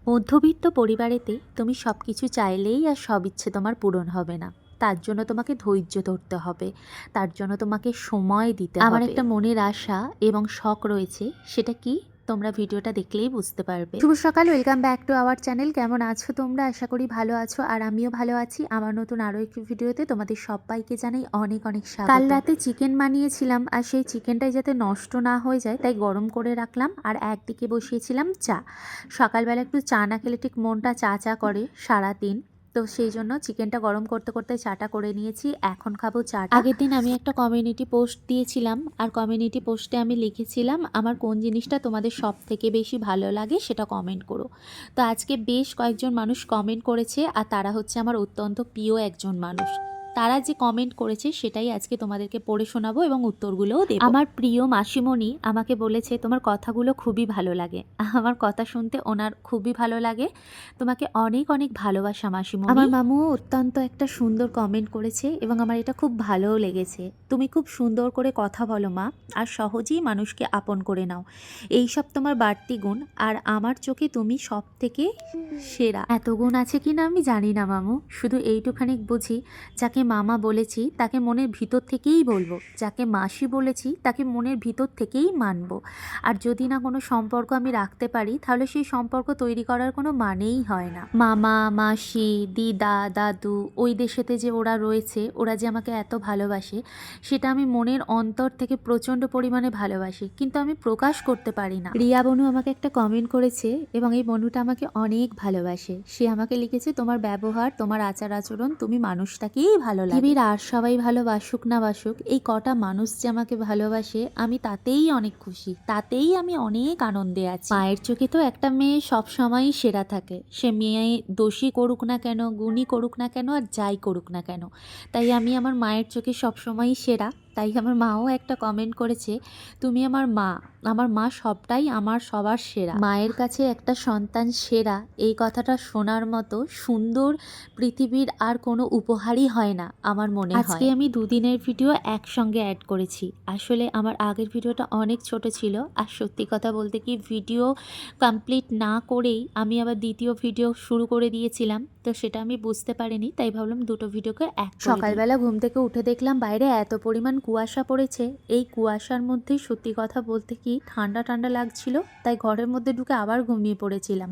মধ্যবিত্ত পরিবারেতে তুমি সব কিছু চাইলেই আর সব ইচ্ছে তোমার পূরণ হবে না। তার জন্য তোমাকে ধৈর্য ধরতে হবে, তার জন্য তোমাকে সময় দিতে হবে। আমার একটা মনের আশা এবং শখ রয়েছে, সেটা কি তোমরা ভিডিওটা দেখলেই বুঝতে পারবে। শুভ সকাল, welcome back to our channel. কেমন আছো তোমরা? আশা করি ভালো আছো, আর আমিও ভালো আছি। আমার নতুন আরও একটি ভিডিওতে তোমাদের সবাইকে জানাই অনেক অনেক স্বাগত। কাল রাতে চিকেন বানিয়েছিলাম, আর সেই চিকেনটাই যাতে নষ্ট না হয়ে যায় তাই গরম করে রাখলাম, আর একদিকে বসিয়েছিলাম চা। সকালবেলা একটু চা না খেলে ঠিক মনটা চা চা করে সারাদিন, তো সেই জন্য চিকেনটা গরম করতে করতে চাটা করে নিয়েছি। এখন খাবো চা। আগের দিন আমি একটা কমিউনিটি পোস্ট দিয়েছিলাম, আর কমিউনিটি পোস্টে আমি লিখেছিলাম আমার কোন জিনিসটা তোমাদের সব থেকে বেশি ভালো লাগে সেটা কমেন্ট করো। তো আজকে বেশ কয়েকজন মানুষ কমেন্ট করেছে, আর তারা হচ্ছে আমার অত্যন্ত প্রিয় একজন মানুষ। তারা যে কমেন্ট করেছে সেটাই আজকে তোমাদেরকে পড়ে শোনাবো এবং উত্তরগুলোও দেবো। আমার প্রিয় মাসিমণি আমাকে বলেছে তোমার কথাগুলো খুবই ভালো লাগে। আমার কথা শুনতে ওনার খুবই ভালো লাগে। তোমাকে অনেক অনেক ভালোবাসা মাসিমণি। আমার মামুও অত্যন্ত একটা সুন্দর কমেন্ট করেছে এবং আমার এটা খুব ভালোও লেগেছে। তুমি খুব সুন্দর করে কথা বলো মা, আর সহজেই মানুষকে আপন করে নাও। এইসব তোমার বাড়তি গুণ, আর আমার চোখে তুমি সব থেকে সেরা। এত গুণ আছে কিনা আমি জানি না মামু, শুধু এইটুখানি বুঝি যাকে মামা বলেছি তাকে মনের ভিতর থেকেই বলবো, যাকে মাসি বলেছি তাকে মনের ভিতর থেকেই মানবো। আর যদি না কোনো সম্পর্ক আমি রাখতে পারি তাহলে সেই সম্পর্ক তৈরি করার কোনো মানেই হয় না। মামা, মাসি, দিদা, দাদু, ওই দেশেতে যে ওরা রয়েছে, ওরা যে আমাকে এত ভালোবাসে সেটা আমি মনের অন্তর থেকে প্রচণ্ড পরিমাণে ভালোবাসি, কিন্তু আমি প্রকাশ করতে পারি না। রিয়া বনু আমাকে একটা কমেন্ট করেছে এবং এই বনুটা আমাকে অনেক ভালোবাসে। সে আমাকে লিখেছে তোমার ব্যবহার, তোমার আচার আচরণ, তুমি মানুষটাকেই ভালো লাগে। পৃথিবীর আর সবাই ভালোবাসুক না বাসুক, এই কটা মানুষ যে আমাকে ভালোবাসে আমি তাতেই অনেক খুশি, তাতেই আমি অনেক আনন্দে আছি। মায়ের চোখে তো একটা মেয়ে সবসময়ই সেরা থাকে, সে মেয়ে দোষী করুক না কেন, গুণী করুক না কেন, আর যাই করুক না কেন, তাই আমি আমার মায়ের চোখে সবসময়ই সেরা। তাই আমার মাও একটা কমেন্ট করেছে তুমি আমার মা, আমার মা সবটাই আমার সবার সেরা। মায়ের কাছে একটা সন্তান সেরা, এই কথাটা শোনার মতো সুন্দর পৃথিবীর আর কোনো উপহারই হয় না আমার মনে হয়। আজকে আমি দুদিনের ভিডিও একসঙ্গে অ্যাড করেছি। আসলে আমার আগের ভিডিওটা অনেক ছোট ছিল, আর সত্যি কথা বলতে কি ভিডিও কমপ্লিট না করেই আমি আবার দ্বিতীয় ভিডিও শুরু করে দিয়েছিলাম, তো সেটা আমি বুঝতে পারিনি, তাই ভাবলাম দুটো ভিডিওকে এক। সকালবেলা ঘুম থেকে উঠে দেখলাম বাইরে এত পরিমাণ কুয়াশা পড়েছে। এই কুয়াশার মধ্যেই সত্যি কথা বলতে কি ঠান্ডা ঠান্ডা লাগছিল, তাই ঘরের মধ্যে ঢুকে আবার ঘুমিয়ে পড়েছিলাম।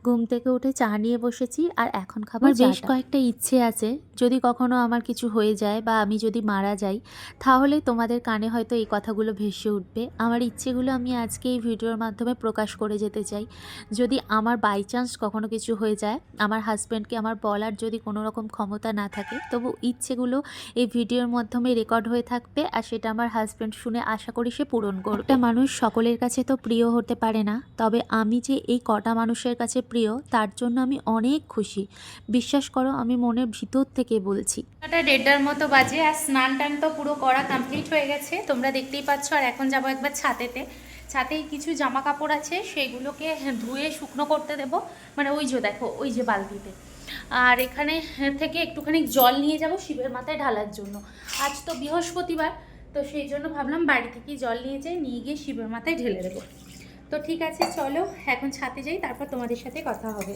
ঘুম থেকে উঠে চা নিয়ে বসেছি, আর এখন খাবার বেশ কয়েকটা ইচ্ছে আছে। যদি কখনো আমার কিছু হয়ে যায় বা আমি যদি মারা যাই, তাহলে তোমাদের কানে হয়তো এই কথাগুলো ভেসে উঠবে। আমার ইচ্ছেগুলো আমি আজকে এই ভিডিওর মাধ্যমে প্রকাশ করে যেতে চাই। যদি আমার বাই চান্স কখনো কিছু হয়ে যায়, আমার হাজব্যান্ডকে আমার বলার যদি কোনো রকম ক্ষমতা না থাকে, তবু ইচ্ছেগুলো এই ভিডিওর মাধ্যমে রেকর্ড হয়ে থাকবে, আর সেটা আমার হাজব্যান্ড শুনে আশা করি সে পূরণ করবে। একটা মানুষ সকলের কাছে তো প্রিয় হতে পারে না, তবে আমি যে এই কটা মানুষের কাছে প্রিয় তার জন্য আমি অনেক খুশি। বিশ্বাস করো, আমি মনের ভিতর থেকে বলছি। 1:30টার মতো বাজে, আর স্নান টান তো পুরো করা কমপ্লিট হয়ে গেছে, তোমরা দেখতেই পাচ্ছ। আর এখন যাবো একবার ছাদেতে। ছাতেই কিছু জামা কাপড় আছে, সেগুলোকে ধুয়ে শুকনো করতে দেব, মানে ওই যে দেখো ওই যে বালতিতে। আর এখানে থেকে একটুখানি জল নিয়ে যাব শিবের মাথায় ঢালার জন্য। আজ তো বৃহস্পতিবার, তো সেই জন্য ভাবলাম বাড়ি থেকেই জল নিয়ে যাই, নিয়ে গিয়ে শিবের মাথায় ঢেলে দেবো। তো ঠিক আছে, চলো এখন ছাদে যাই, তারপর তোমাদের সাথে কথা হবে।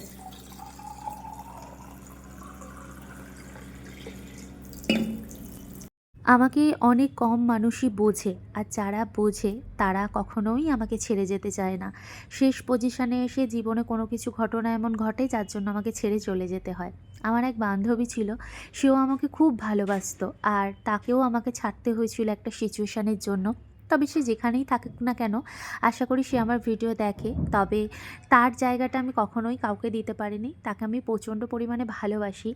আমাকে অনেক কম মানুষই বোঝে, আর যারা বোঝে তারা কখনোই আমাকে ছেড়ে যেতে চায় না। শেষ পজিশনে এসে জীবনে কোনো কিছু ঘটনা এমন ঘটে যার জন্য আমাকে ছেড়ে চলে যেতে হয়। আমার এক বান্ধবী ছিল, সেও আমাকে খুব ভালোবাসতো, আর তাকেও আমাকে ছাড়তে হয়েছিল একটা সিচুয়েশানের জন্য। তবে সে যেখানেই থাকুক না কেন, আশা করি সে আমার ভিডিও দেখে। তবে তার জায়গাটা আমি কখনোই কাউকে দিতে পারিনি, তাকে আমি প্রচণ্ড পরিমাণে ভালোবাসি,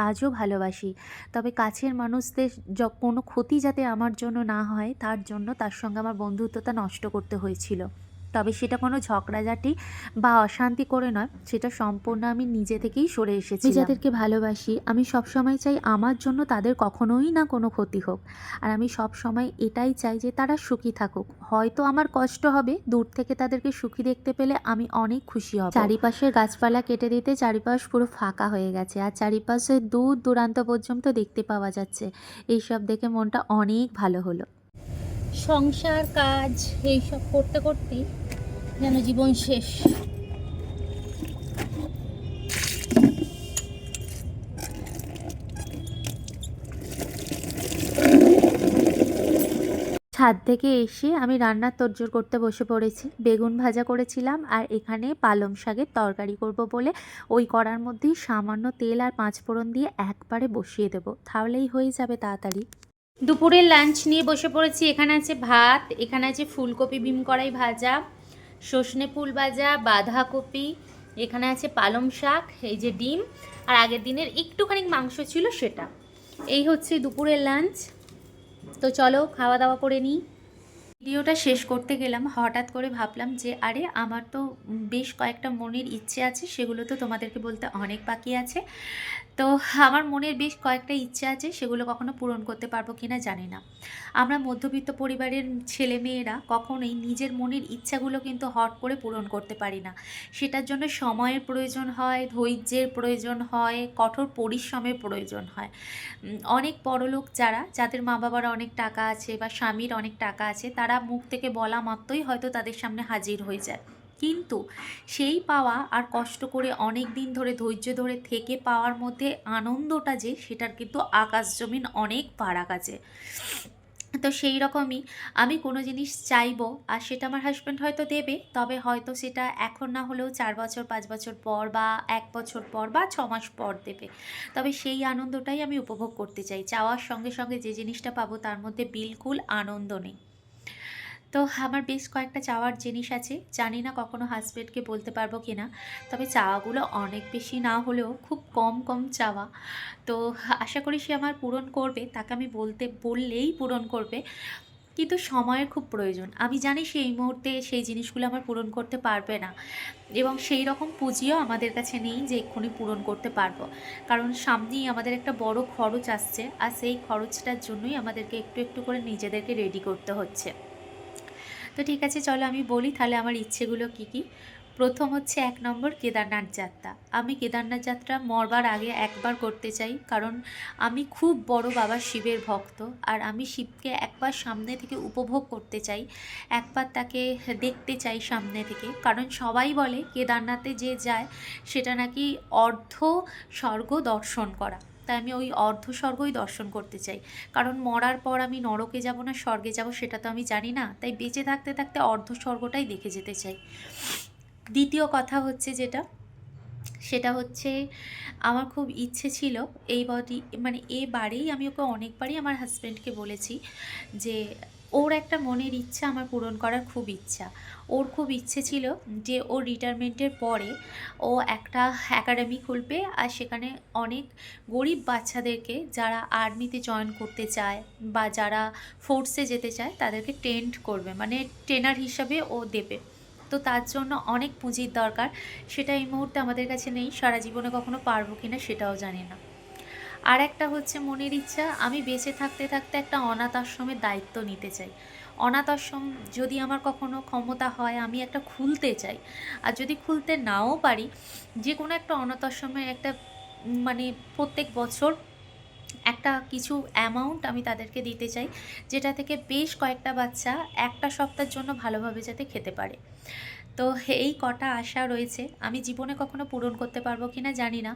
আজও ভালোবাসি। তবে কাছের মানুষদের কোনো ক্ষতি যাতে আমার জন্য না হয় তার জন্য তার সঙ্গে আমার বন্ধুত্বটা নষ্ট করতে হয়েছিল। তবে সেটা কোনো ঝগড়াঝাটি বা অশান্তি করে নয়, সেটা সম্পূর্ণ আমি নিজে থেকেই সরে এসেছি। যাদেরকে ভালোবাসি আমি সবসময় চাই আমার জন্য তাদের কখনোই না কোনো ক্ষতি হোক, আর আমি সব সময় এটাই চাই যে তারা সুখী থাকুক। হয়তো আমার কষ্ট হবে, দূর থেকে তাদেরকে সুখী দেখতে পেলে আমি অনেক খুশি হব। চারিপাশের গাছপালা কেটে দিতে চারিপাশ পুরো ফাঁকা হয়ে গেছে, আর চারিপাশে দূর দূরান্ত পর্যন্ত দেখতে পাওয়া যাচ্ছে। এইসব দেখে মনটা অনেক ভালো হলো। সংসার কাজ এইসব করতে করতেই যেন জীবন শেষ। ছাদ থেকে এসে আমি রান্নার তোড়জোড় করতে বসে পড়েছি। বেগুন ভাজা করেছিলাম আর এখানে পালং শাকের তরকারি করব বলে ওই কড়ার মধ্যেই সামান্য তেল আর পাঁচফোড়ন দিয়ে একবারে বসিয়ে দেব, তাহলেই হয়ে যাবে তাড়াতাড়ি। দুপুরের লাঞ্চ নিয়ে বসে পড়েছি। এখানে আছে ভাত, এখানে আছে ফুলকপি বিম কড়াই ভাজা, সজনে ফুল ভাজা, বাঁধাকপি, এখানে আছে পালং শাক, এই যে ডিম, আর আগের দিনের একটুখানি মাংস ছিল সেটা। এই হচ্ছে দুপুরের লাঞ্চ। তো চলো খাওয়া দাওয়া করে নিই। ভিডিওটা শেষ করতে গেলাম, হঠাৎ করে ভাবলাম যে আরে আমার তো বেশ কয়েকটা মনের ইচ্ছে আছে, সেগুলো তো তোমাদেরকে বলতে অনেক বাকি আছে। তো আমার মনের বেশ কয়েকটা ইচ্ছে আছে, সেগুলো কখনো পূরণ করতে পারবো কিনা জানি না। আমরা মধ্যবিত্ত পরিবারের ছেলে মেয়েরা কখনোই নিজের মনের ইচ্ছাগুলো কিন্তু হট করে পূরণ করতে পারি না। সেটার জন্য সময়ের প্রয়োজন হয়, ধৈর্যের প্রয়োজন হয়, কঠোর পরিশ্রমের প্রয়োজন হয়। অনেক বড়লোক যাদের মা বাবার অনেক টাকা আছে বা স্বামীর অনেক টাকা আছে, তারা মুখ থেকে বলা মাত্রই হয়তো তাদের সামনে হাজির হয়ে যায়। কিন্তু সেই পাওয়া আর কষ্ট করে অনেক দিন ধরে ধৈর্য ধরে থেকে পাওয়ার মধ্যে আনন্দটা যে, সেটার কিন্তু আকাশ জমিন অনেক ফারাক আছে। তো সেই রকমই আমি কোনো জিনিস চাইবো আর সেটা আমার হাজব্যান্ড হয়তো দেবে, তবে হয়তো সেটা এখন না হলেও 4 বছর 5 বছর পর বা 1 বছর পর বা 6 মাস পর দেবে। তবে সেই আনন্দটাই আমি উপভোগ করতে চাই। চাওয়ার সঙ্গে সঙ্গে যে জিনিসটা পাবো তার মধ্যে বিলকুল আনন্দ নেই। তো আমার বেশ কয়েকটা চাওয়ার জিনিস আছে, জানি না কখনো হাজব্যান্ডকে বলতে পারবো কিনা। তবে চাওয়াগুলো অনেক বেশি না হলেও খুব কম কম চাওয়া। তো আশা করি সে আমার পূরণ করবে, তাকে আমি বললেই পূরণ করবে। কিন্তু সময়ের খুব প্রয়োজন। আমি জানি সে এই মুহূর্তে সেই জিনিসগুলো আমার পূরণ করতে পারবে না, এবং সেই রকম পুঁজিও আমাদের কাছে নেই যে এক্ষুনি পূরণ করতে পারবো। কারণ সামনেই আমাদের একটা বড় খরচ আসছে, আর সেই খরচটার জন্যই আমাদেরকে একটু একটু করে নিজেদেরকে রেডি করতে হচ্ছে। তো ঠিক আছে, চলো আমি বলি তাহলে আমার ইচ্ছেগুলো কি কি। প্রথম হচ্ছে 1 নম্বর কেদারনাথ যাত্রা। আমি কেদারনাথ যাত্রা মরবার আগে একবার করতে চাই, কারণ আমি খুব বড় বাবা শিবের ভক্ত। আর আমি শিবকে একবার সামনে থেকে উপভোগ করতে চাই, একবার তাকে দেখতে চাই সামনে থেকে। কারণ সবাই বলে কেদারনাথে যে যায় সেটা নাকি অর্ধ স্বর্গ দর্শন করা। তাই আমি ওই অর্ধ স্বর্গই দর্শন করতে চাই। কারণ মরার পর আমি নরকে যাব না স্বর্গে যাব সেটা তো আমি জানি না, তাই বেঁচে থাকতে থাকতে অর্ধ স্বর্গটাই দেখে যেতে চাই। দ্বিতীয় কথা হচ্ছে সেটা হচ্ছে আমার খুব ইচ্ছে ছিল এবারেই আমি ওকে অনেকবারই আমার হাজব্যান্ডকে বলেছি যে ওর একটা মনের ইচ্ছা আমার পূরণ করার খুব ইচ্ছা। ওর খুব ইচ্ছে ছিল যে ওর রিটায়ারমেন্টের পরে ও একটা একাডেমি খুলবে, আর সেখানে অনেক গরিব বাচ্চাদেরকে যারা আর্মিতে জয়েন করতে চায় বা যারা ফোর্সে যেতে চায় তাদেরকে ট্রেন্ড করবে, মানে ট্রেনার হিসাবে ও দেবে। তো তার জন্য অনেক পুঁজির দরকার, সেটা এই মুহূর্তে আমাদের কাছে নেই। সারা জীবনে কখনো পারবো কিনা সেটাও জানি না। আর একটা হচ্ছে মনের ইচ্ছা, আমি বেঁচে থাকতে থাকতে একটা অনাথ আশ্রমের দায়িত্ব নিতে চাই। অনাথ আশ্রম যদি আমার কখনো ক্ষমতা হয় আমি একটা খুলতে চাই। আর যদি খুলতে নাও পারি, যে কোনো একটা অনাথ আশ্রমে একটা মানে প্রত্যেক বছর একটা কিছু অ্যামাউন্ট আমি তাদেরকে দিতে চাই, যেটা থেকে বেশ কয়েকটা বাচ্চা একটা সপ্তাহের জন্য ভালোভাবে যাতে খেতে পারে। তো এই কটা আশা রয়েছে, আমি জীবনে কখনো পূরণ করতে পারবো কিনা জানি না।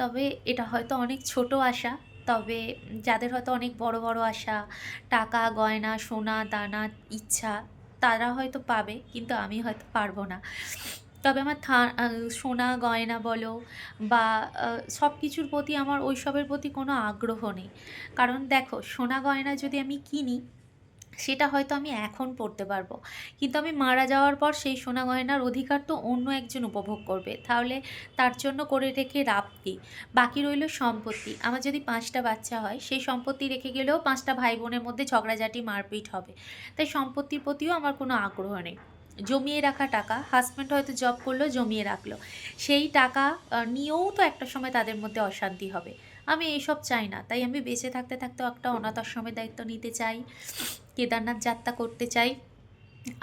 তবে এটা হয়তো অনেক ছোট আশা, তবে যাদের হয়তো অনেক বড় বড় আশা, টাকা গয়না সোনা দানা ইচ্ছা, তারা হয়তো পাবে, কিন্তু আমি হয়তো পারবো না। তবে আমার সোনা গয়না বলো বা সব কিছুর প্রতি আমার ওইসবের প্রতি কোনো আগ্রহ নেই। কারণ দেখো, সোনা গয়না যদি আমি কিনি সেটা হয়তো আমি এখন পড়তে পারবো, কিন্তু আমি মারা যাওয়ার পর সেই সোনা গয়নার অধিকার তো অন্য একজন উপভোগ করবে, তাহলে তার জন্য করে রেখে লাভ কী? বাকি রইল সম্পত্তি। আমার যদি 5টা বাচ্চা হয়, সেই সম্পত্তি রেখে গেলেও 5টা ভাই বোনের মধ্যে ঝগড়াঝাটি মারপিট হবে। তাই সম্পত্তির প্রতিও আমার কোনো আগ্রহ নেই। জমিয়ে রাখা টাকা, হাজব্যান্ড হয়তো জব করলো জমিয়ে রাখলো, সেই টাকা নিয়েও তো একটা সময় তাদের মধ্যে অশান্তি হবে। আমি এইসব চাই না, তাই আমি বেঁচে থাকতে থাকতেও একটা অনাথ আশ্রমের দায়িত্ব নিতে চাই, কেদারনাথ যাত্রা করতে চাই।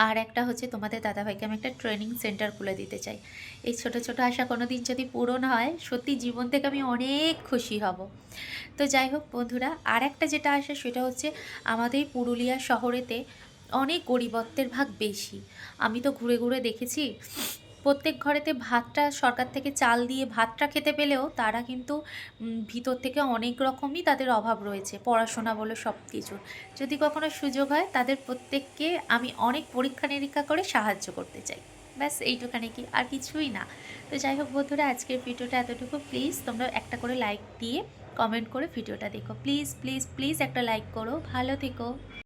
আর একটা হচ্ছে তোমাদের দাদাভাইকে আমি একটা ট্রেনিং সেন্টার খুলে দিতে চাই। এই ছোট ছোট আশা কোনো দিন যদি পূরণ হয়, সত্যি জীবন থেকে আমি অনেক খুশি হব। তো যাই হোক বন্ধুরা, আর একটা যেটা আসে সেটা হচ্ছে আমাদের পুরুলিয়া শহরেতে অনেক গরিবত্বের ভাগ বেশি। আমি তো ঘুরে ঘুরে দেখেছি প্রত্যেক ঘরেতে ভাতটা সরকার থেকে চাল দিয়ে ভাতটা খেতে পেলেও তারা কিন্তু ভিতর থেকে অনেক রকমই তাদের অভাব রয়েছে, পড়াশোনা বলো সব কিছুর। যদি কখনো সুযোগ হয় তাদের প্রত্যেককে আমি অনেক পরীক্ষা নিরীক্ষা করে সাহায্য করতে চাই। ব্যাস এইটুখানি, কি আর কিছুই না। তো যাই হোক বন্ধুরা, আজকের ভিডিওটা এতটুকু। প্লিজ তোমরা একটা করে লাইক দিয়ে কমেন্ট করে ভিডিওটা দেখো। প্লিজ প্লিজ প্লিজ একটা লাইক করো। ভালো থেকো।